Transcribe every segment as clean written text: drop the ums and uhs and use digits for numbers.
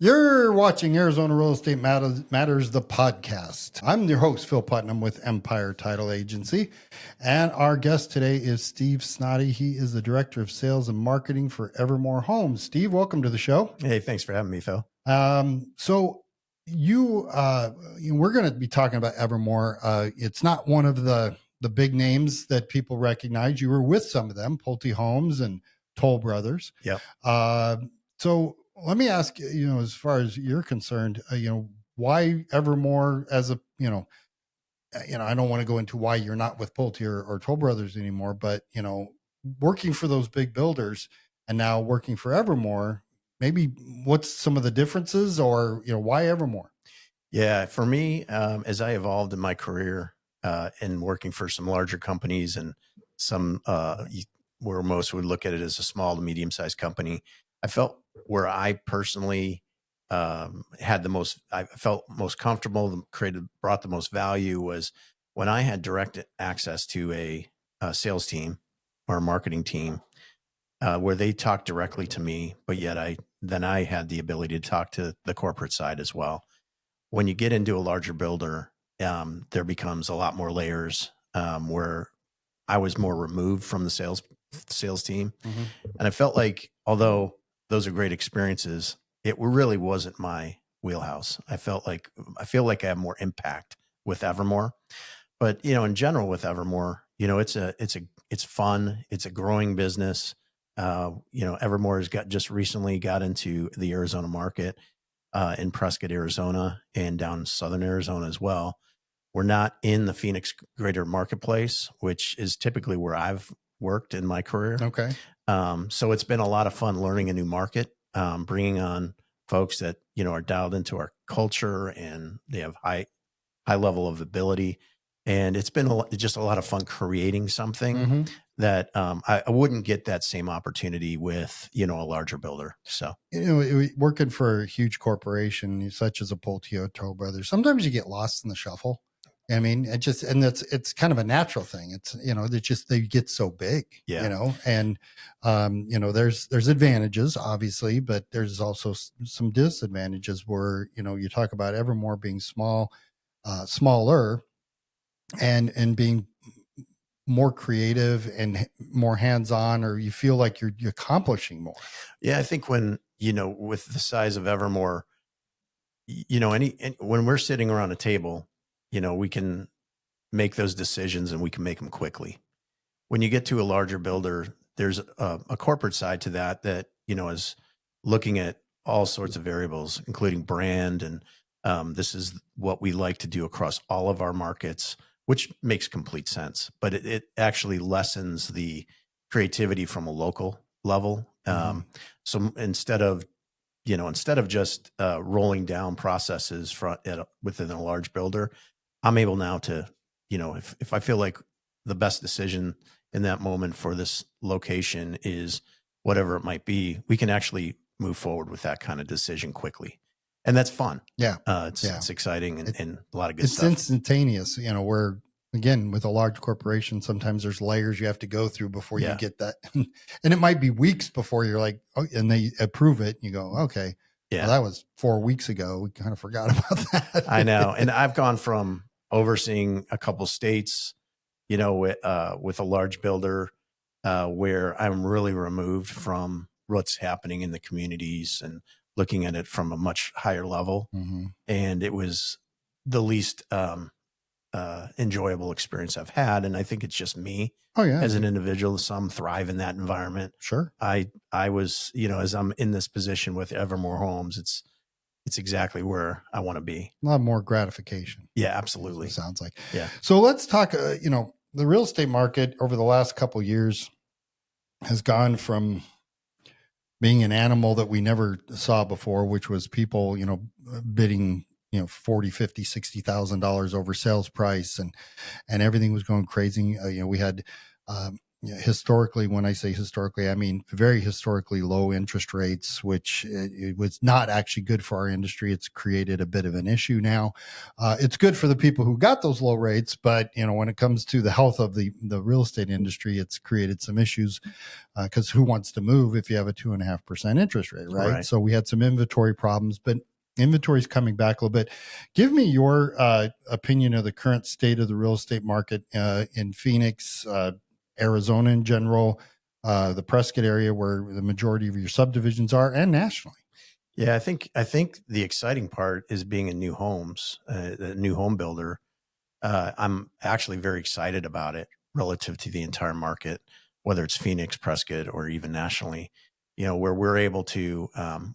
You're watching Arizona Real Estate Matters, the podcast. I'm your host, Phil Putnam with Empire Title Agency. And our guest today is Steve Snoddy. He is the Director of Sales and Marketing for Evermore Homes. Steve, welcome to the show. Hey, thanks for having me, Phil. So we're going to be talking about Evermore. It's not one of the big names that people recognize. You were with some of them, Pulte Homes and Toll Brothers. Yep. So let me ask you, as far as you're concerned, why Evermore as a, I don't want to go into why you're not with Pulte or Toll Brothers anymore, but, working for those big builders and now working for Evermore, maybe what's some of the differences or, why Evermore? Yeah. For me, as I evolved in my career and working for some larger companies and some where most would look at it as a small to medium-sized company, I felt where I personally I felt most comfortable, brought the most value was when I had direct access to a sales team or a marketing team where they talked directly to me, but yet I had the ability to talk to the corporate side as well. When you get into a larger builder, there becomes a lot more layers where I was more removed from the sales team. Mm-hmm. And I felt like, although those are great experiences, it really wasn't my wheelhouse. I feel like I have more impact with Evermore, but in general with Evermore, it's fun. It's a growing business. Evermore has just recently got into the Arizona market in Prescott, Arizona, and down Southern Arizona as well. We're not in the Phoenix greater marketplace, which is typically where I've worked in my career. Okay. So it's been a lot of fun learning a new market, bringing on folks that, are dialed into our culture and they have high level of ability. And it's been just a lot of fun creating something Mm-hmm. that I wouldn't get that same opportunity with, a larger builder. So, Working for a huge corporation such as a Pulte or Toll Brothers, sometimes you get lost in the shuffle. I mean, it's kind of a natural thing. It's, they get so big, Yeah. and, there's advantages obviously, but there's also some disadvantages where, you talk about Evermore being smaller and being more creative and more hands-on, or you feel like you're accomplishing more. Yeah. I think when, with the size of Evermore, when we're sitting around a table, we can make those decisions and we can make them quickly. When you get to a larger builder, there's a corporate side to that, is looking at all sorts of variables, including brand. And this is what we like to do across all of our markets, which makes complete sense. But it actually lessens the creativity from a local level. Mm-hmm. So instead of just rolling down processes within a large builder, I'm able now to, if I feel like the best decision in that moment for this location is whatever it might be, we can actually move forward with that kind of decision quickly. And that's fun. Yeah. It's exciting and a lot of good stuff. It's instantaneous, where again, with a large corporation, sometimes there's layers you have to go through before you get that. And it might be weeks before you're like, oh, and they approve it. And you go, okay, yeah, well, that was 4 weeks ago. We kind of forgot about that. I know. And I've gone from overseeing a couple states, with a large builder, where I'm really removed from what's happening in the communities and looking at it from a much higher level. Mm-hmm. And it was the least enjoyable experience I've had. And I think it's just me as an individual. Some thrive in that environment. Sure. I was, as I'm in this position with Evermore Homes, it's exactly where I want to be. A lot more gratification. Yeah, absolutely. It sounds like. Yeah. So let's talk, the real estate market over the last couple of years has gone from being an animal that we never saw before, which was people, bidding, $40,000, $50,000, $60,000 over sales price and everything was going crazy. We had historically, when I say historically, I mean very historically low interest rates, which it was not actually good for our industry. It's created a bit of an issue now. It's good for the people who got those low rates, but when it comes to the health of the real estate industry, it's created some issues because who wants to move if you have a 2.5% interest rate, right? Right. So we had some inventory problems, but inventory is coming back a little bit. Give me your opinion of the current state of the real estate market in Phoenix, Arizona in general, the Prescott area where the majority of your subdivisions are, and nationally. Yeah, I think the exciting part is being in new homes, a new home builder. I'm actually very excited about it relative to the entire market, whether it's Phoenix, Prescott, or even nationally. Where we're able to,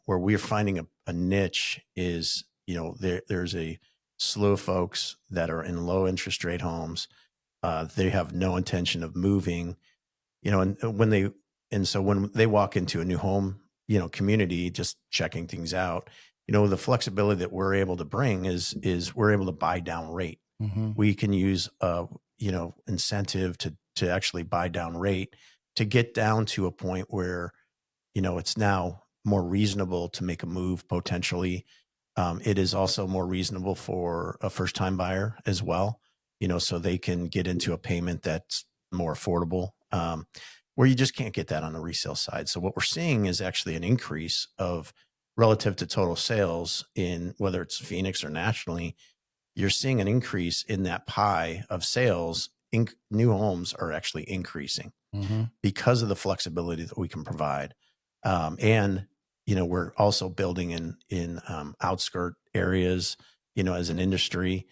where we're finding a niche is, there's a slew of folks that are in low interest rate homes. They have no intention of moving, and so when they walk into a new home, community, just checking things out, the flexibility that we're able to bring is we're able to buy down rate. Mm-hmm. We can use incentive to actually buy down rate to get down to a point where it's now more reasonable to make a move potentially. It is also more reasonable for a first time buyer as well, so they can get into a payment that's more affordable, where you just can't get that on the resale side. So what we're seeing is actually an increase of relative to total sales in whether it's Phoenix or nationally. You're seeing an increase in that pie of sales. New homes are actually increasing Mm-hmm. because of the flexibility that we can provide. And we're also building in outskirt areas, as an industry,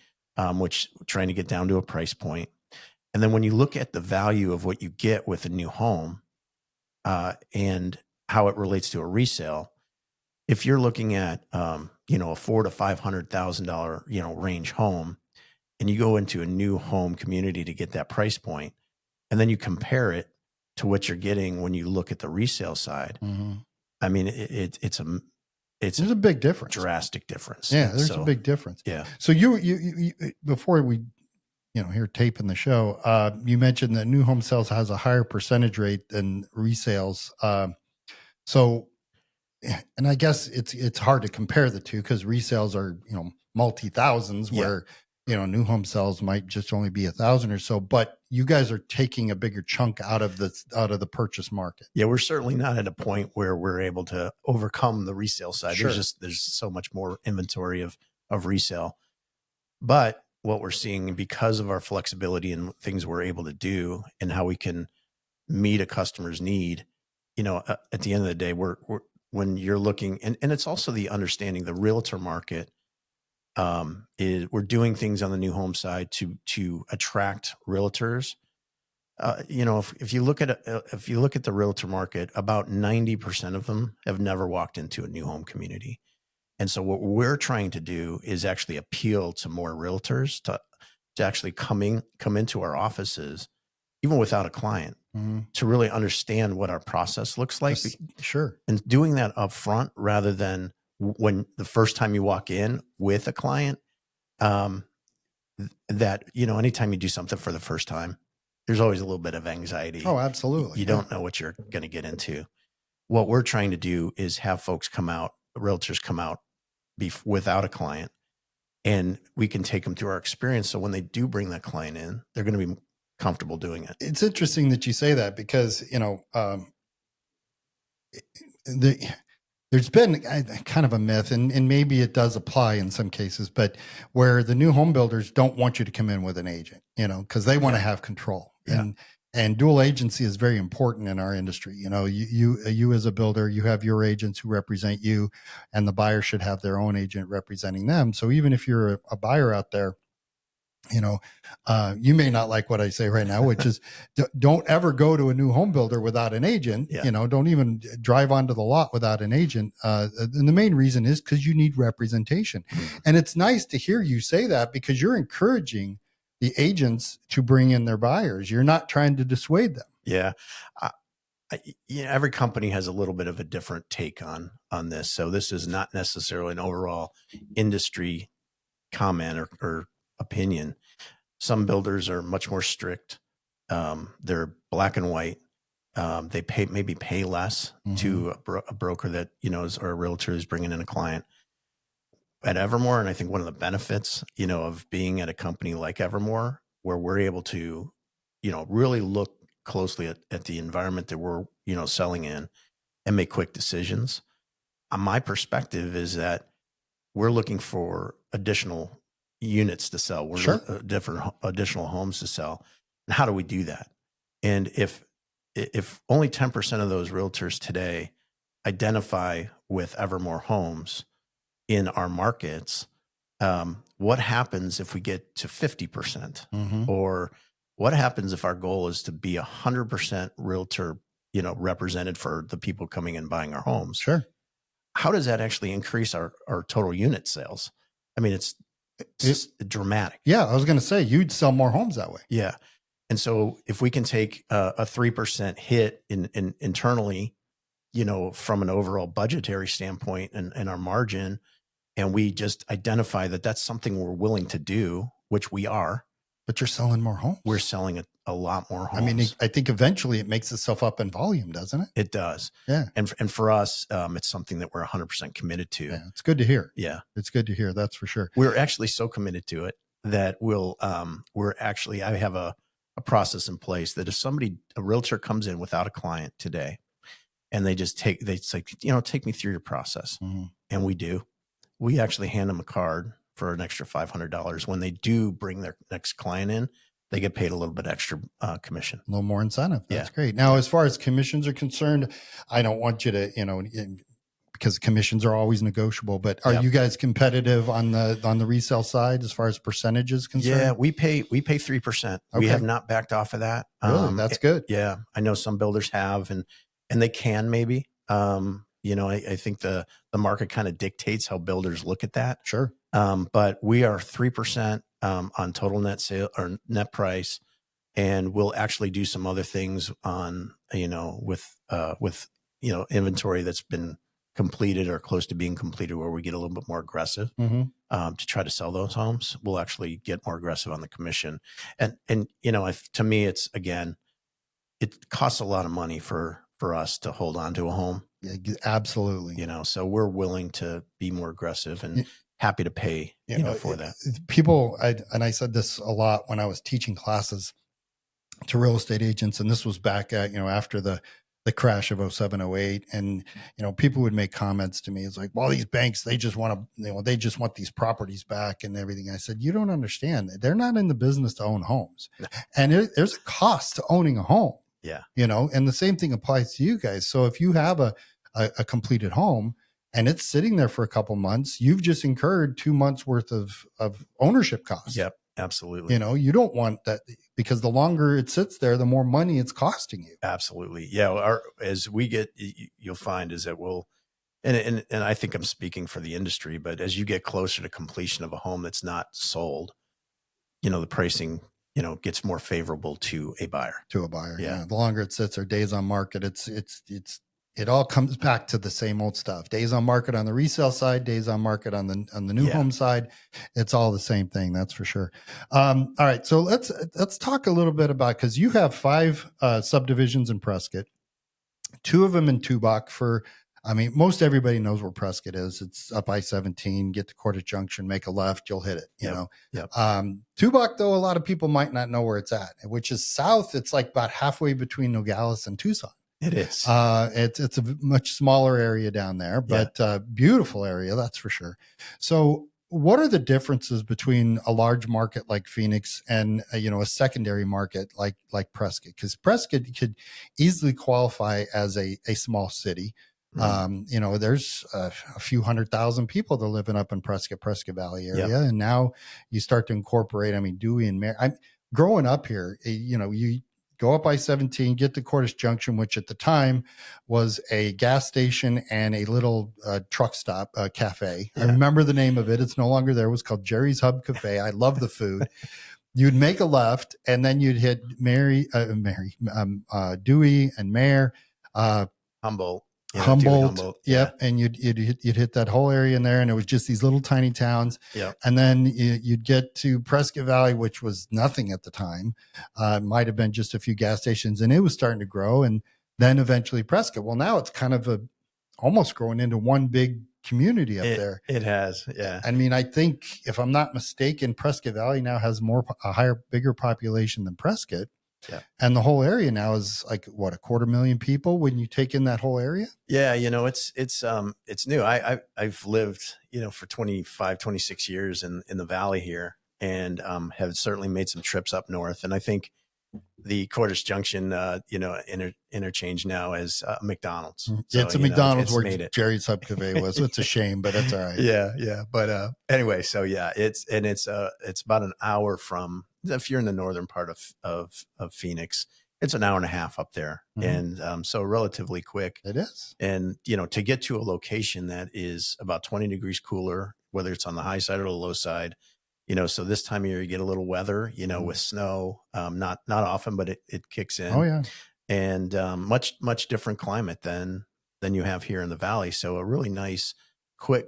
which trying to get down to a price point. And then when you look at the value of what you get with a new home, and how it relates to a resale, if you're looking at a $400,000 to $500,000 range home, and you go into a new home community to get that price point, and then you compare it to what you're getting when you look at the resale side, Mm-hmm. I mean, it's There's a big difference. drastic difference. Yeah, And there's a so, big difference. yeah, So you before we here taping the show, you mentioned that new home sales has a higher percentage rate than resales. So, and I guess it's hard to compare the two because resales are multi thousands, Yeah. where new home sales might just only be 1,000 or so. But you guys are taking a bigger chunk out of the purchase market. Yeah, we're certainly not at a point where we're able to overcome the resale side. Sure. There's so much more inventory of resale. But what we're seeing, because of our flexibility and things we're able to do and how we can meet a customer's need, at the end of the day, we're when you're looking, and it's also the understanding the realtor market, is we're doing things on the new home side to attract realtors. If you look at the realtor market, about 90% of them have never walked into a new home community. And so what we're trying to do is actually appeal to more realtors to actually come into our offices, even without a client, Mm-hmm. to really understand what our process looks like. Sure. And doing that up front rather than when the first time you walk in with a client, that, anytime you do something for the first time, there's always a little bit of anxiety. Oh, absolutely. You don't know what you're going to get into. What we're trying to do is have folks come out, realtors come out without a client, and we can take them through our experience. So when they do bring that client in, they're going to be comfortable doing it. It's interesting that you say that because, there's been kind of a myth, and maybe it does apply in some cases, but where the new home builders don't want you to come in with an agent, because they want to have control. Yeah. And dual agency is very important in our industry. You as a builder, you have your agents who represent you, and the buyer should have their own agent representing them. So even if you're a buyer out there, you may not like what I say right now, which is don't ever go to a new home builder without an agent. Yeah. Don't even drive onto the lot without an agent. And the main reason is because you need representation. Mm-hmm. And it's nice to hear you say that because you're encouraging the agents to bring in their buyers. You're not trying to dissuade them. Yeah. Every company has a little bit of a different take on this. So this is not necessarily an overall industry comment or opinion. Some builders are much more strict. They're black and white. They maybe pay less to a broker that, or a realtor who's bringing in a client at Evermore. And I think one of the benefits, of being at a company like Evermore, where we're able to, really look closely at the environment that we're, selling in and make quick decisions. My perspective is that we're looking for additional units to sell. We're Sure. different additional homes to sell. And how do we do that? And if only 10% of those realtors today identify with Evermore Homes in our markets, what happens if we get to 50%? Or what happens if our goal is to be 100% realtor, represented for the people coming and buying our homes? Sure. How does that actually increase our total unit sales? I mean, it's dramatic. Yeah. I was going to say you'd sell more homes that way. Yeah. And so if we can take a 3% hit in internally, from an overall budgetary standpoint and our margin, and we just identify that that's something we're willing to do, which we are. But you're selling more homes. We're selling a lot more homes. I mean, I think eventually it makes itself up in volume, doesn't it? It does. Yeah. And for us, it's something that we're 100% committed to. Yeah, it's good to hear. Yeah. It's good to hear. That's for sure. We're actually so committed to it that I have a process in place that if a realtor comes in without a client today and they say, take me through your process. And we do. We actually hand them a card for an extra $500. When they do bring their next client in, they get paid a little bit extra commission. A little more incentive. That's great. Now, as far as commissions are concerned, I don't want you to, because commissions are always negotiable, but are you guys competitive on the resale side as far as percentages concerned? Yeah, we pay 3%. Okay. We have not backed off of that. Really? That's good. Yeah. I know some builders have, and they can maybe, I think the market kind of dictates how builders look at that. Sure. But we are 3% on total net sale or net price. And we'll actually do some other things on, with inventory that's been completed or close to being completed, where we get a little bit more aggressive to try to sell those homes. We'll actually get more aggressive on the commission. And to me, it's, again, it costs a lot of money for us to hold on to a home. Yeah, absolutely. So we're willing to be more aggressive and happy to pay, for that. People, I said this a lot when I was teaching classes to real estate agents, and this was back at, after the crash of 07, 08. And, people would make comments to me. It's like, well, these banks, they just want to, they just want these properties back and everything. I said, you don't understand. They're not in the business to own homes. And there's a cost to owning a home. Yeah. And the same thing applies to you guys. So if you have a completed home and it's sitting there for a couple months, you've just incurred 2 months worth of ownership costs. Yep. Absolutely. You don't want that, because the longer it sits there, the more money it's costing you. Absolutely. Yeah. As we get, you'll find is that and I think I'm speaking for the industry, but as you get closer to completion of a home that's not sold, the pricing, gets more favorable to a buyer. Yeah. The longer it sits or days on market, it all comes back to the same old stuff. Days on market on the resale side, days on market on the new home side. It's all the same thing. That's for sure. All right. So let's talk a little bit about, because you have 5 subdivisions in Prescott, 2 of them in Tubac. Most everybody knows where Prescott is. It's up I-17, get to Cordish Junction, make a left, you'll hit it, you know. Yep. Tubac, though, a lot of people might not know where it's at, which is south. It's like about halfway between Nogales and Tucson. It is. It's a much smaller area down there, but beautiful area, that's for sure. So what are the differences between a large market like Phoenix and a secondary market like Prescott? Because Prescott could easily qualify as a small city. There's a few 100,000 people that are living up in Prescott Valley area. And now you start to incorporate, Dewey and Mary. Growing up here, you go up I-17, get to Cordish Junction, which at the time was a gas station and a little truck stop, cafe. I remember the name of it. It's no longer there. It was called Jerry's Hub Cafe. I love the food. You'd make a left, and then you'd hit Dewey and Mare, Humboldt. Dealey Humboldt. Humboldt. Yeah. Yep. And you'd hit that whole area in there, and it was just these little tiny towns. Yeah. And then you'd get to Prescott Valley, which was nothing at the time. Might have been just a few gas stations, and it was starting to grow. And then eventually Prescott. Well, now it's kind of almost growing into one big community up there. It has. Yeah. I mean, I think if I'm not mistaken, Prescott Valley now has bigger population than Prescott. Yeah. And the whole area now is like what, 250,000 people when you take in that whole area? Yeah, it's new. I've lived, for 25, 26 years in the valley here, and have certainly made some trips up north. And I think the Cordes Junction, interchange now as McDonald's. So, it's a McDonald's where made it. Jerry Subcave was. It's a shame, but that's all right. Yeah. But anyway, so yeah, it's about an hour from, if you're in the northern part of Phoenix, it's an hour and a half up there. Mhm. And so relatively quick. It is. And, to get to a location that is about 20 degrees cooler, whether it's on the high side or the low side, so this time of year you get a little weather, with snow, not often, but it kicks in. Oh yeah. And much different climate than you have here in the valley. So a really nice,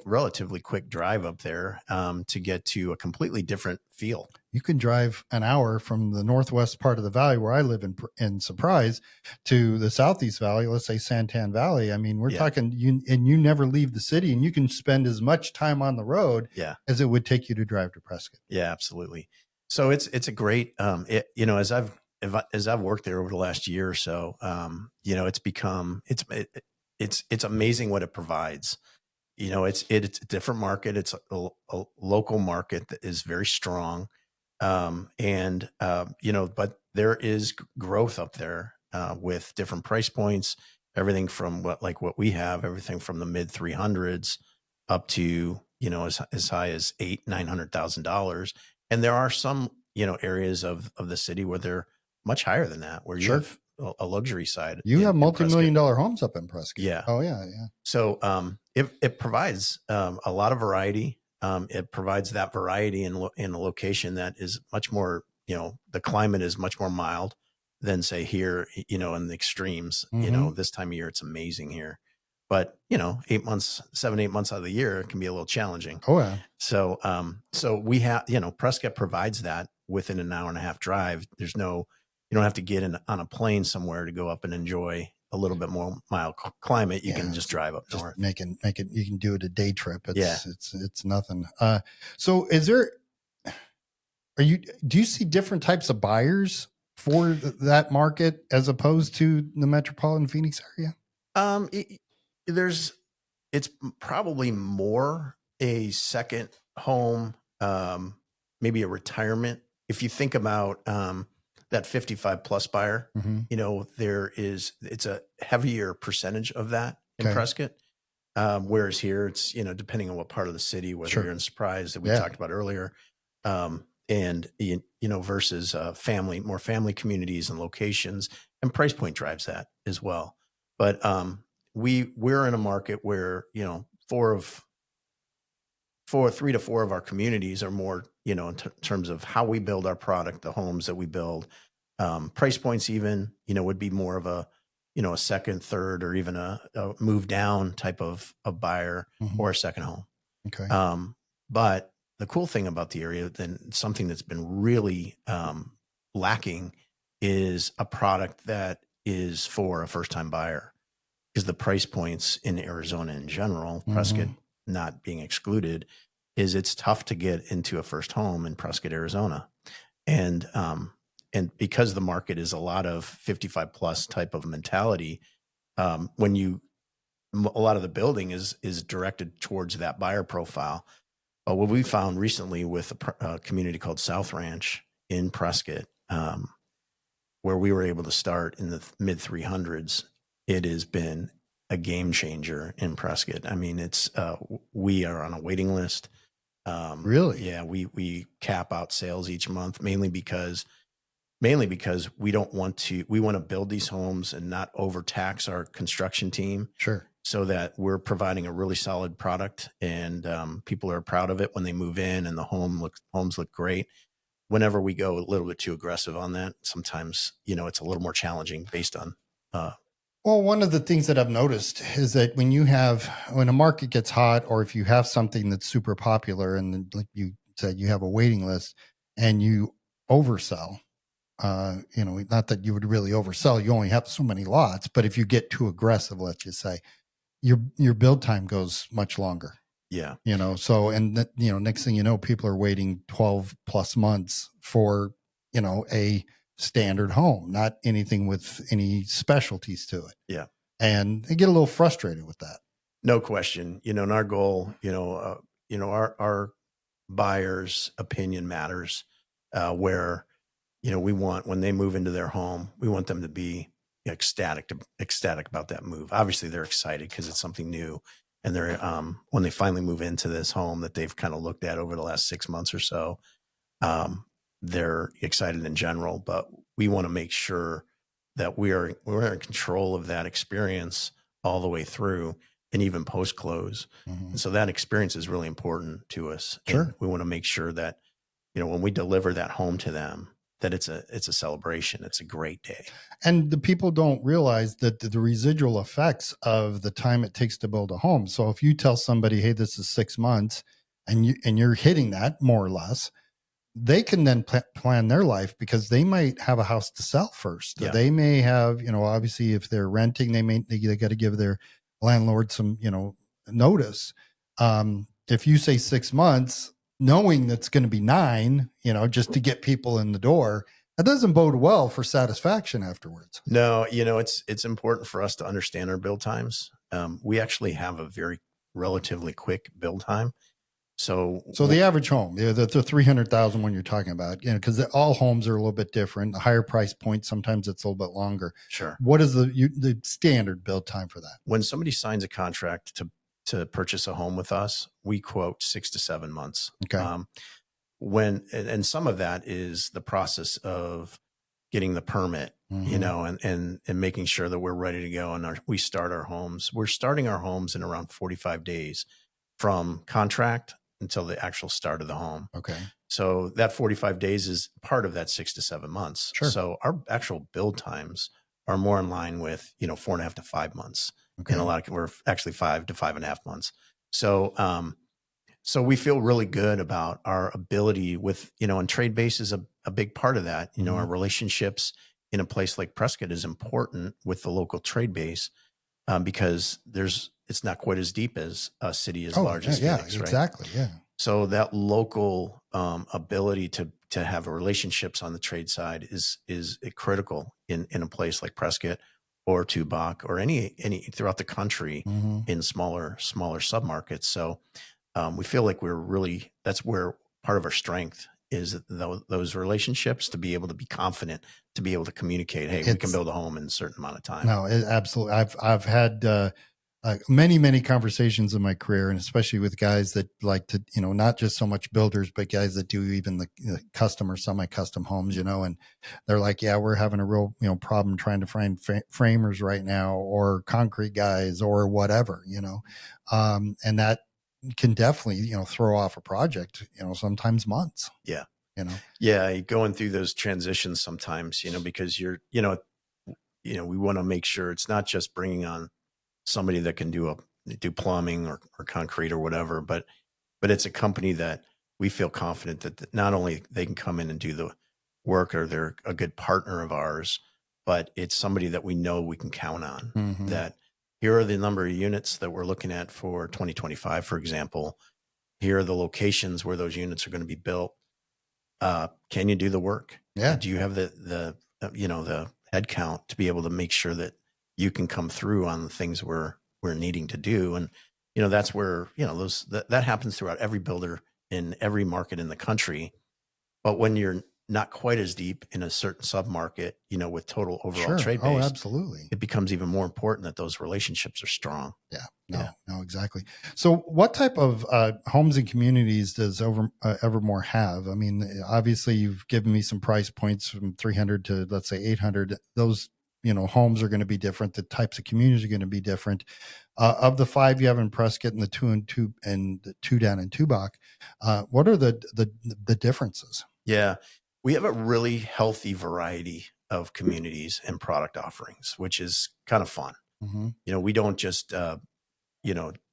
relatively quick drive up there to get to a completely different feel. You can drive an hour from the northwest part of the valley where I live in Surprise to the southeast valley, let's say Santan Valley. I mean, we're talking you never leave the city, and you can spend as much time on the road as it would take you to drive to Prescott. Yeah, absolutely. So it's a great, as I've worked there over the last year or so, it's become, it's amazing what it provides. It's a different market. It's a local market that is very strong. But there is growth up there with different price points, everything from what we have, everything from the mid 300s up to, as high as $900,000. And there are some, areas of the city where they're much higher than that, where you have a luxury side. You have multi-million-dollar homes up in Prescott. Yeah. Oh yeah. So it provides a lot of variety. It provides that variety in a location that is much more, the climate is much more mild than say here, in the extremes. This time of year, it's amazing here. But, 8 months, 7-8 months out of the year, it can be a little challenging. Oh yeah. So, so we have, Prescott provides that within an hour and a half drive. You don't have to get on a plane somewhere to go up and enjoy a little bit more mild climate. You can just drive up north. Make it. You can do it a day trip. It's nothing. So do you see different types of buyers for that market as opposed to the metropolitan Phoenix area? It's probably more a second home, maybe a retirement. If you think about, that 55 plus buyer, it's a heavier percentage of that in Prescott. Whereas here it's, depending on what part of the city, whether you're in Surprise that we talked about earlier, and, versus more family communities and locations, and price point drives that as well. But we're in a market where, 3 to 4 of our communities are more, in terms of how we build our product, the homes that we build, price points even, would be more of a, a second, third, or even a move down type of buyer or a second home. Okay. But the cool thing about the area, then something that's been really lacking, is a product that is for a first time buyer, because the price points in Arizona in general, Prescott not being excluded, is it's tough to get into a first home in Prescott, Arizona. And because the market is a lot of 55 plus type of mentality, a lot of the building is directed towards that buyer profile. But what we found recently with a community called South Ranch in Prescott, where we were able to start in the mid 300s, it has been a game changer in Prescott. I mean, we are on a waiting list. Really? Yeah, we cap out sales each month, mainly because we want to build these homes and not overtax our construction team. Sure. So that we're providing a really solid product, and people are proud of it when they move in, and the homes look great. Whenever we go a little bit too aggressive on that, sometimes, it's a little more challenging based on Well, one of the things that I've noticed is that when a market gets hot, or if you have something that's super popular, and then, like you said, you have a waiting list and you oversell, not that you would really oversell, you only have so many lots, but if you get too aggressive, let's just say, your build time goes much longer. Yeah. So, and next thing you know, people are waiting 12 plus months for, a standard home, not anything with any specialties to it. Yeah. And they get a little frustrated with that. No question. And our goal, our buyer's opinion matters, where, we want, when they move into their home, we want them to be ecstatic about that move. Obviously they're excited because it's something new. And they're, when they finally move into this home that they've kind of looked at over the last 6 months or so, they're excited in general, but we want to make sure that we're in control of that experience all the way through, and even post close. Mm-hmm. And so that experience is really important to us. Sure. And we want to make sure that, when we deliver that home to them, that it's a celebration. It's a great day. And the people don't realize that the residual effects of the time it takes to build a home. So if you tell somebody, hey, this is 6 months, and you're hitting that more or less, they can then plan their life, because they might have a house to sell first. Yeah. They may have, obviously if they're renting, they got to give their landlord some, notice. If you say 6 months, knowing that's going to be 9, just to get people in the door, that doesn't bode well for satisfaction afterwards. No, it's important for us to understand our build times. We actually have a very relatively quick build time. So the average home, the 300,000 one you're talking about, because all homes are a little bit different. The higher price point, sometimes it's a little bit longer. Sure. What is the standard build time for that? When somebody signs a contract to purchase a home with us, we quote 6 to 7 months. Okay. And some of that is the process of getting the permit, and making sure that we're ready to go. And we start our homes. We're starting our homes in around 45 days from contract until the actual start of the home. Okay. So that 45 days is part of that 6 to 7 months. Sure. So our actual build times are more in line with, 4.5 to 5 months. Okay. And we're actually 5 to 5.5 months. So we feel really good about our ability with, and trade base is a big part of that. Our relationships in a place like Prescott is important with the local trade base, because it's not quite as deep as a city as large as Phoenix, right? Exactly. Yeah. So that local ability to have relationships on the trade side is critical in a place like Prescott or Tubac or any throughout the country, in smaller submarkets. So we feel like that's where part of our strength is, those relationships, to be able to be confident, to be able to communicate, hey, we can build a home in a certain amount of time. No, absolutely. I've had many conversations in my career, and especially with guys that like to, not just so much builders, but guys that do even the custom or semi-custom homes, and they're like, yeah, we're having a real, problem trying to find framers right now, or concrete guys, or whatever, and that can definitely, throw off a project, sometimes months. Yeah. Yeah. Going through those transitions sometimes, because we want to make sure it's not just bringing on somebody that can do plumbing or concrete or whatever, but it's a company that we feel confident that not only they can come in and do the work, or they're a good partner of ours, but it's somebody that we know we can count on. That here are the number of units that we're looking at for 2025, for example. Here are the locations where those units are going to be built. Can you do the work? Yeah. Do you have the head count to be able to make sure that you can come through on the things we're needing to do? And, that's where, that happens throughout every builder in every market in the country. But when you're not quite as deep in a certain submarket, with total overall trade base, absolutely, it becomes even more important that those relationships are strong. Yeah. No, exactly. So what type of homes and communities does Evermore have? I mean, obviously you've given me some price points from 300 to, let's say, 800. Those, homes are going to be different. The types of communities are going to be different. Of the 5 you have in Prescott, and the 2 and the 2 down in Tubac, what are the differences? Yeah, we have a really healthy variety of communities and product offerings, which is kind of fun. Mm-hmm. We don't just,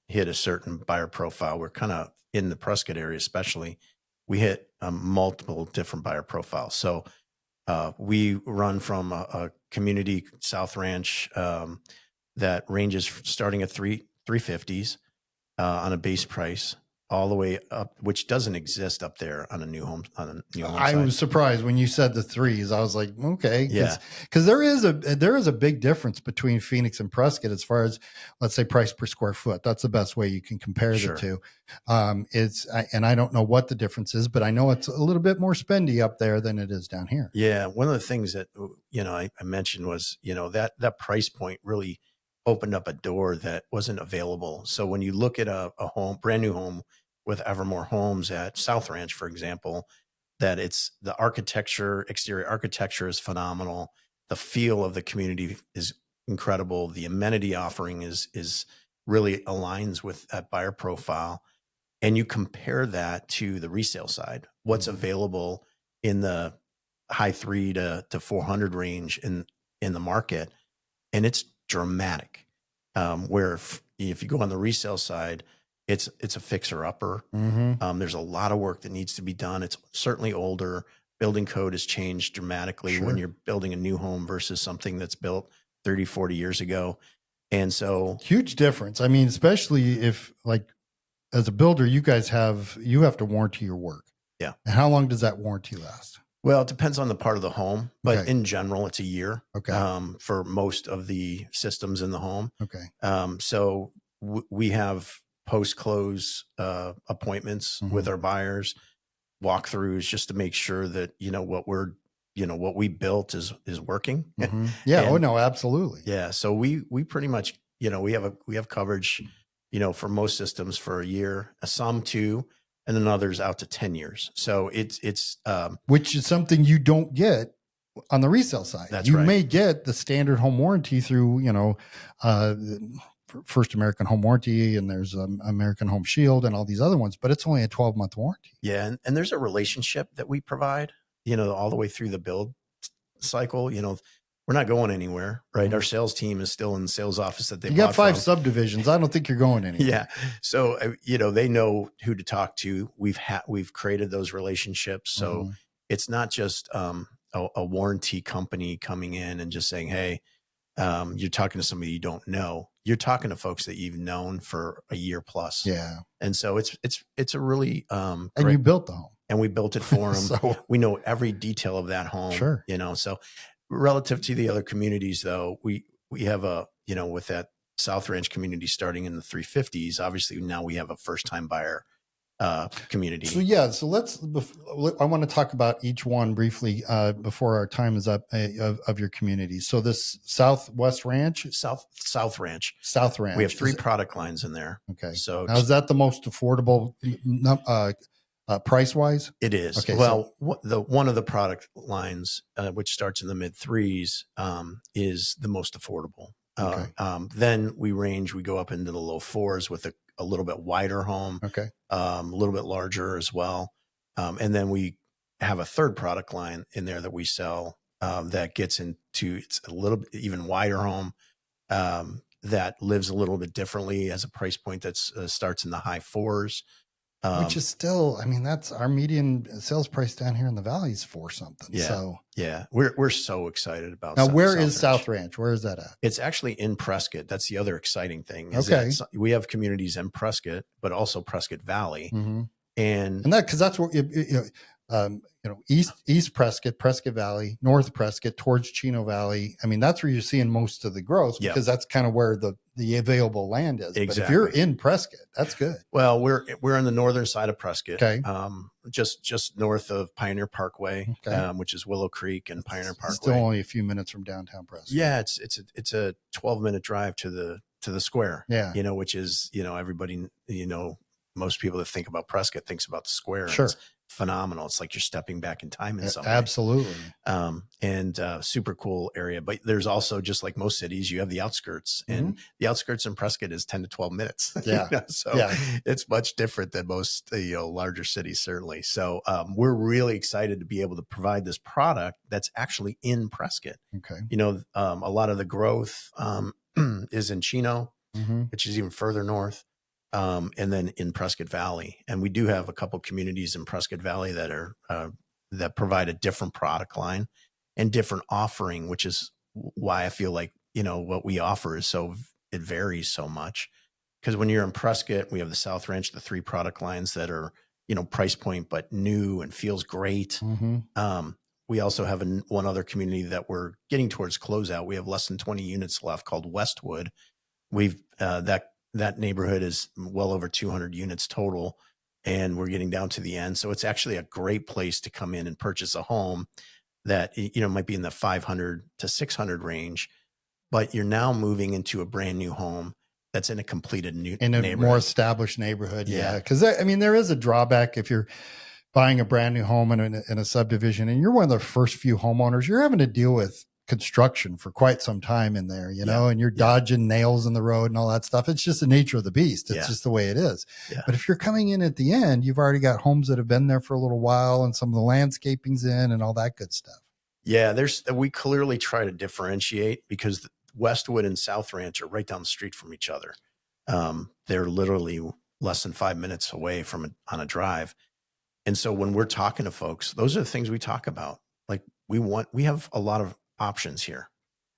hit a certain buyer profile. We're kind of in the Prescott area, especially, we hit multiple different buyer profiles. So we run from a community South Ranch that ranges starting at 350s on a base price, all the way up, which doesn't exist up there on a new home I side. was surprised when you said the threes. I was like, okay, Yeah. because there is a big difference between Phoenix and Prescott as far as, let's say, price per square foot. That's the best way you can compare Sure. the two. And I don't know what the difference is, but I know it's a little bit more spendy up there than it is down here. Yeah, one of the things that I mentioned was that price point really opened up a door that wasn't available. So when you look at a home, brand new home with Evermore Homes at South Ranch, for example, that it's the architecture, exterior architecture is phenomenal. The feel of the community is incredible. The amenity offering is really aligns with that buyer profile. And you compare that to the resale side, what's available in the high 300 to 400 range in the market, and it's dramatic. Where if you go on the resale side, it's a fixer upper. Mm-hmm. There's a lot of work that needs to be done. It's certainly older. Building code has changed dramatically when you're building a new home versus something that's built 30, 40 years ago. And so Huge difference. I mean, especially if, like, as a builder, you have to warranty your work. Yeah. And how long does that warranty last? Well, it depends on the part of the home, but Okay. in general, it's a year. Okay. For most of the systems in the home. Okay. So we have post-close appointments with our buyers, walkthroughs, just to make sure that what we built is working. Mm-hmm. Yeah. Oh no, absolutely. Yeah. So we pretty much we have coverage for most systems for a year, some 2, and then others out to 10 years. So it's which is something you don't get on the resale side. That's you right. may get the standard home warranty through, First American Home Warranty, and there's American Home Shield and all these other ones, but it's only a 12-month warranty. Yeah. And there's a relationship that we provide, all the way through the build cycle. We're not going anywhere, right? Mm-hmm. Our sales team is still in the sales office that they You got 5 from. subdivisions. I don't think you're going anywhere. Yeah. So, they know who to talk to. We've created those relationships. So it's not just a warranty company coming in and just saying, hey, you're talking to somebody you don't know. You're talking to folks that you've known for a year plus. Yeah. And so it's a really and you built the home. And we built it for them. So we know every detail of that home. Sure. So relative to the other communities, though, we have with that South Ranch community starting in the 350s, obviously now we have a first time buyer community. So I want to talk about each one briefly before our time is up of your community. So this Southwest Ranch, South Ranch. We have 3 product lines in there. Okay. So now, is that the most affordable price wise? It is. Okay. Well, one of the product lines, which starts in the mid 3s, is the most affordable. Okay. Then we go up into the low 4s with a little bit wider home. Okay. A little bit larger as well. And then we have a third product line in there that we sell that gets into, it's a little bit even wider home that lives a little bit differently as a price point that starts in the high 4s. Which is still, that's our median sales price down here in the valley is 4 something. Yeah. So yeah, we're so excited about. Now, where is South Ranch? Where is that at? It's actually in Prescott. That's the other exciting thing. Okay. We have communities in Prescott, but also Prescott Valley. Mm-hmm. And that, cause that's where, East Prescott, Prescott Valley, North Prescott towards Chino Valley. That's where you're seeing most of the growth because that's kind of where the available land is. Exactly. But if you're in Prescott, that's good. Well, we're on the northern side of Prescott. Okay. Just north of Pioneer Parkway, okay. Which is Willow Creek and Pioneer Parkway. Still only a few minutes from downtown Prescott. Yeah. It's a 12-minute drive to the square. Yeah. Which is, everybody, most people that think about Prescott thinks about the square. Sure. It's phenomenal. It's like you're stepping back in time in some way. Absolutely. And super cool area. But there's also, just like most cities, you have the outskirts, and the outskirts in Prescott is 10 to 12 minutes. Yeah. So it's much different than most, larger cities, certainly. So we're really excited to be able to provide this product that's actually in Prescott. Okay. A lot of the growth is in Chino, which is even further north. And then in Prescott Valley. And we do have a couple communities in Prescott Valley that are, that provide a different product line and different offering, which is why I feel like, what we offer is it varies so much. Because when you're in Prescott, we have the South Ranch, the 3 product lines that are, price point, but new and feels great. We also have one other community that we're getting towards closeout. We have less than 20 units left, called Westwood. We've, that neighborhood is well over 200 units total, and we're getting down to the end. So it's actually a great place to come in and purchase a home that, might be in the 500 to 600 range, but you're now moving into a brand new home that's in a completed new in a more established neighborhood. Yeah. Cause there is a drawback if you're buying a brand new home in a subdivision and you're one of the first few homeowners, you're having to deal with construction for quite some time in there, and you're dodging nails in the road and all that stuff. It's just the nature of the beast. It's just the way it is. But if you're coming in at the end, you've already got homes that have been there for a little while and some of the landscaping's in and all that good stuff. Yeah. We clearly try to differentiate, because Westwood and South Ranch are right down the street from each other. They're literally less than 5 minutes away on a drive. And so when we're talking to folks, those are the things we talk about. Like, we have a lot of options here,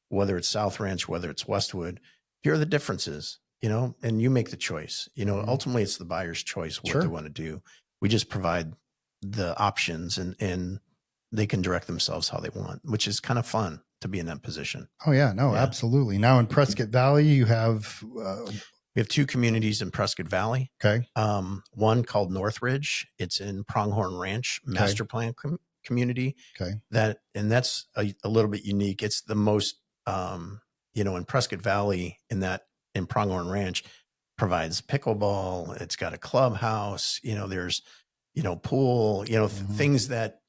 whether it's South Ranch, whether it's Westwood. Here are the differences, and you make the choice. Ultimately it's the buyer's choice what they want to do. We just provide the options, and they can direct themselves how they want, which is kind of fun to be in that position. Oh yeah, no, absolutely. Now in Prescott Valley, you have we have 2 communities in Prescott Valley. Okay. One called Northridge. It's in Pronghorn Ranch master plan community. Okay. That's a little bit unique. It's the most, in Prescott Valley, in Pronghorn Ranch, provides pickleball. It's got a clubhouse, there's, pool, things that,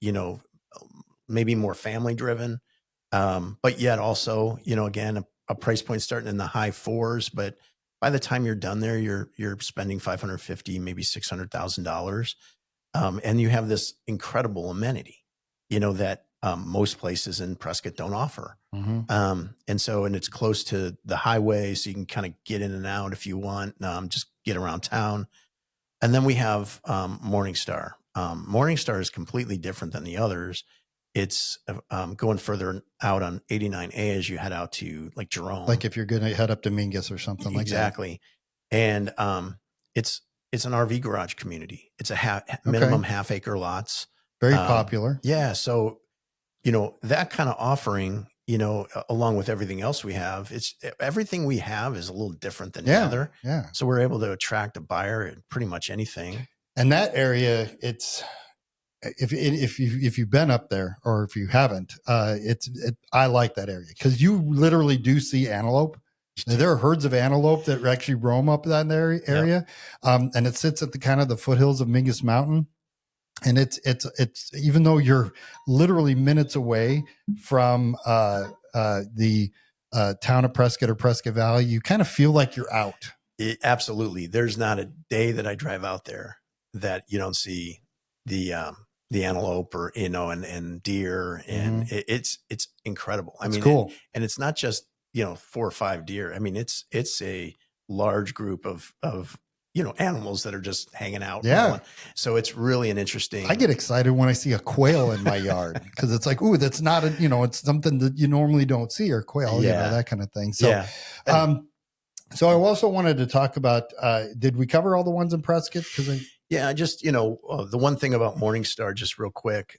maybe more family driven. But yet also, again, a price point starting in the high 4s, but by the time you're done there, you're spending $550,000, maybe $600,000. And you have this incredible amenity, that most places in Prescott don't offer. And it's close to the highway, so you can kind of get in and out if you want, just get around town. And then we have Morningstar. Morningstar is completely different than the others. It's going further out on 89A as you head out to like Jerome. Like if you're going to head up to Mingus or something like that. Exactly. And it's an RV garage community. It's a minimum half-acre lots. Very popular. Yeah. So, that kind of offering, along with everything else we have, everything we have is a little different than the other. Yeah. So we're able to attract a buyer at pretty much anything. And that area, if you've been up there or if you haven't, I like that area because you literally do see antelope. There are herds of antelope that actually roam up that area. And it sits at the kind of the foothills of Mingus Mountain. And it's even though you're literally minutes away from the town of Prescott or Prescott Valley, you kind of feel like you're out. Absolutely. There's not a day that I drive out there that you don't see the antelope or, and deer. And it's incredible. I mean, cool. And it's not just, 4 or 5 deer. I mean, it's a large group of animals that are just hanging out. Yeah. So it's really an interesting. I get excited when I see a quail in my yard because it's like, ooh, that's not it's something that you normally don't see, or quail, that kind of thing. So, so I also wanted to talk about, did we cover all the ones in Prescott? Just, the one thing about Morningstar, just real quick,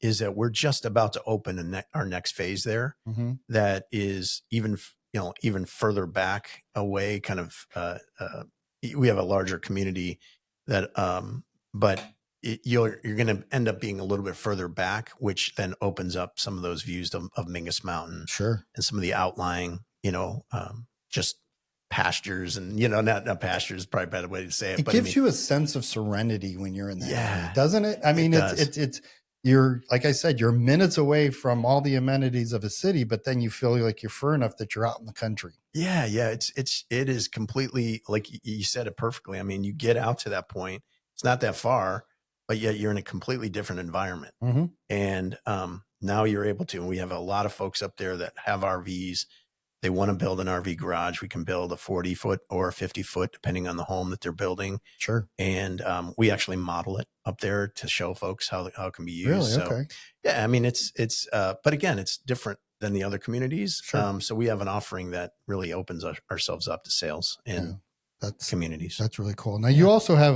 is that we're just about to open our next phase there. That is even further back away, kind of, we have a larger community that, but you're going to end up being a little bit further back, which then opens up some of those views of Mingus Mountain. Sure. And some of the outlying, just pastures and, you know, not pastures, probably a better way to say it. It But I gives mean, you a sense of serenity when you're in that area, yeah, doesn't it? I mean, it does. it's you're, like I said, you're minutes away from all the amenities of a city, but then you feel like you're far enough that you're out in the country. Yeah, yeah. It is completely like you said it perfectly. I mean, you get out to that point, it's not that far, but yet you're in a completely different environment. Mm-hmm. And now you're able to. And we have a lot of folks up there that have RVs. They want to build an RV garage. We can build a 40-foot or a 50-foot, depending on the home that they're building. Sure. And we actually model it up there to show folks how it can be used. Really? So, Okay. yeah, I mean, but again, it's different than the other communities. Sure. So we have an offering that really opens ourselves up to sales and communities. That's really cool. Now you also have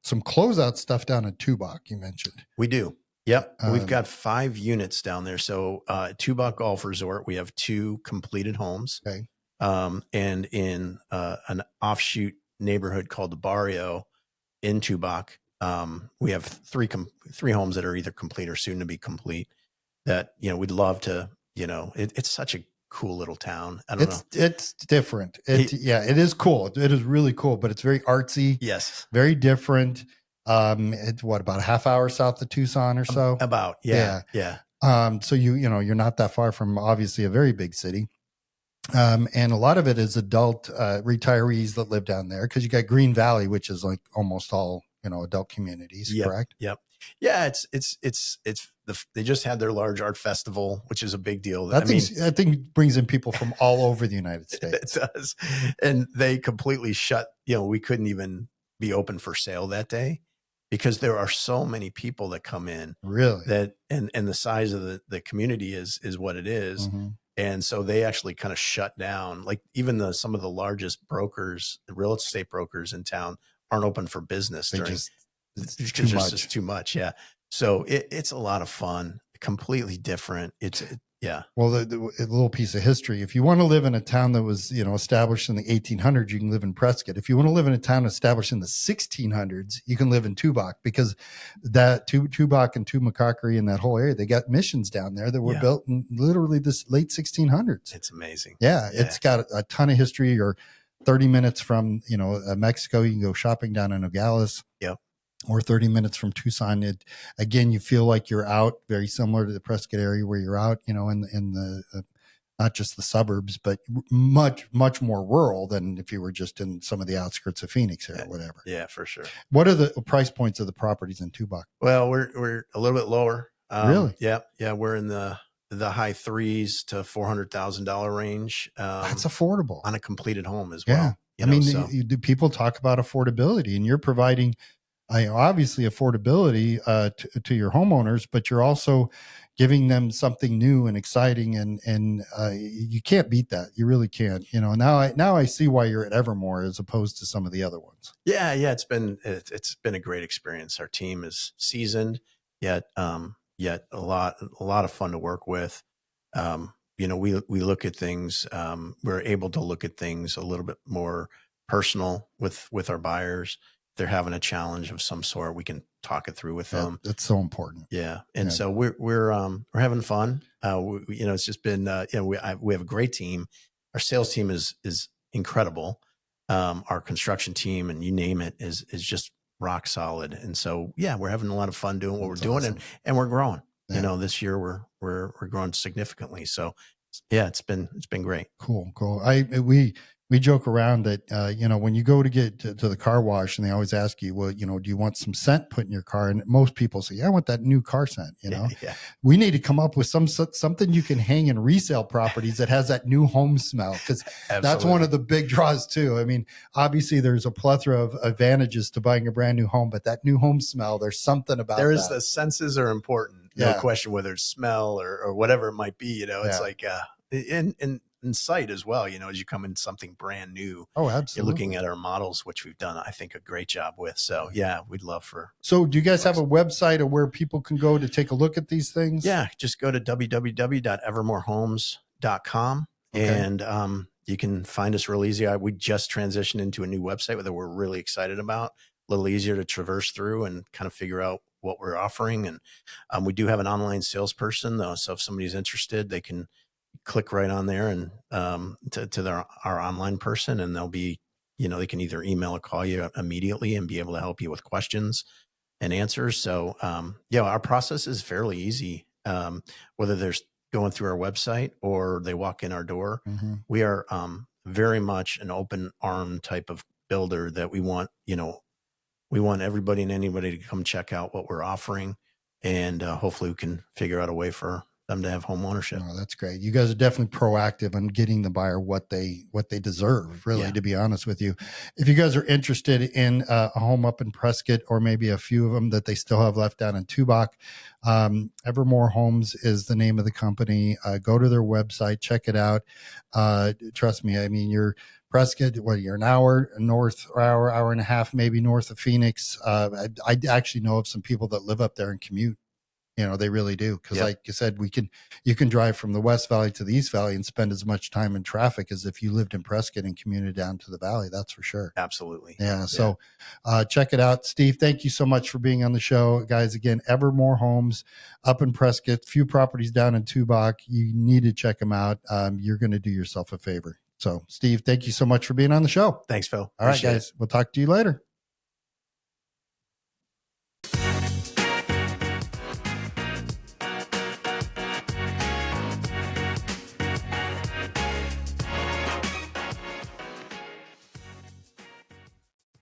some closeout stuff down in Tubac, you mentioned. We do. Yep. We've got 5 units down there. So Tubac Golf Resort, we have 2 completed homes. Okay. And in an offshoot neighborhood called the Barrio in Tubac, we have 3 homes that are either complete or soon to be complete that, you know, we'd love to, you know, it's such a cool little town. I don't know. It's different. It is cool. It is really cool, but it's very artsy. Yes. Very different. It's about a half hour south of Tucson or so. About, yeah. So you know, you're not that far from obviously a very big city. And a lot of it is adult retirees that live down there because you got Green Valley, which is like almost all, you know, adult communities, correct? Yep. Yeah, they just had their large art festival, which is a big deal. I think brings in people from all over the United States. It does. And they completely shut, you know, we couldn't even be open for sale that day because there are so many people that come in. Really? That and the size of the community is what it is. Mm-hmm. And so they actually kind of shut down. Like even some of the largest brokers, the real estate brokers in town aren't open for business It's just too much. Yeah. So it's a lot of fun, completely different. Yeah. Well, the little piece of history, if you want to live in a town that was, you know, established in the 1800s, you can live in Prescott. If you want to live in a town established in the 1600s, you can live in Tubac because that Tubac and Tumacacori and that whole area, they got missions down there that were built in literally this late 1600s. It's amazing. Yeah. It's got a ton of history. Or 30 minutes from, you know, Mexico, you can go shopping down in Nogales. Yep. Or 30 minutes from Tucson. Again, you feel like you're out, very similar to the Prescott area where you're out, you know, in the not just the suburbs, but much more rural than if you were just in some of the outskirts of Phoenix or whatever. Yeah, for sure. What are the price points of the properties in Tubac? Well, we're a little bit lower. Really? Yeah. We're in the high $300,000 to $400,000 range. That's affordable on a completed home as well. Yeah. Do people talk about affordability, and you're providing obviously affordability to your homeowners, but you're also giving them something new and exciting, and you can't beat that. You really can't. You know, now I see why you're at Evermore as opposed to some of the other ones. Yeah, it's been a great experience. Our team is seasoned, yet a lot of fun to work with. You know, we look at things. We're able to look at things a little bit more personal with our buyers. They're having a challenge of some sort, we can talk it through with them. That's so important. Yeah. And so we're having fun. You know, it's just been, you know, we have a great team. Our sales team is incredible. Our construction team, and you name it, is just rock solid. And so, yeah, we're having a lot of fun doing what we're doing, awesome. and we're growing. Yeah. You know, this year we're growing significantly. So yeah, it's been great. Cool. We joke around that, you know, when you go to get to the car wash and they always ask you, well, you know, do you want some scent put in your car? And most people say, yeah, I want that new car scent. You know, we need to come up with something you can hang in resale properties that has that new home smell. Cause that's one of the big draws too. I mean, obviously there's a plethora of advantages to buying a brand new home, but that new home smell, there's something about that. The senses are important. No question, whether it's smell or whatever it might be, you know, it's like, in sight as well, you know, as you come in something brand new. Oh, absolutely. You're looking at our models, which we've done, I think, a great job with. So yeah, we'd love for. So do you guys have a website of where people can go to take a look at these things? Yeah, just go to www.evermorehomes.com and you can find us real easy. We just transitioned into a new website that we're really excited about, a little easier to traverse through and kind of figure out what we're offering. And we do have an online salesperson though. So if somebody's interested, you click right on there and to our online person, and they'll be, they can either email or call you immediately and be able to help you with questions and answers. So yeah, our process is fairly easy. Whether they're going through our website or they walk in our door, Mm-hmm. we are very much an open arm type of builder that we want, we want everybody and anybody to come check out what we're offering, and hopefully we can figure out a way for them to have home ownership. Oh, that's great. You guys are definitely proactive on getting the buyer what they deserve, really, Yeah. to be honest with you. If you guys are interested in a home up in Prescott, or maybe a few of them that they still have left down in Tubac, Evermore Homes is the name of the company. Go to their website, check it out. Trust me, I mean, you're Prescott, you're an hour north, or hour and a half, maybe north of Phoenix. I actually know of some people that live up there and commute. They really do. Because like you said, you can drive from the West Valley to the East Valley and spend as much time in traffic as if you lived in Prescott and commuted down to the Valley. That's for sure. Absolutely. Yeah. So check it out. Steve, thank you so much for being on the show. Guys, again, Evermore Homes up in Prescott, few properties down in Tubac. You need to check them out. You're going to do yourself a favor. So, Steve, thank you so much for being on the show. Thanks, Phil. All right, guys. We'll talk to you later.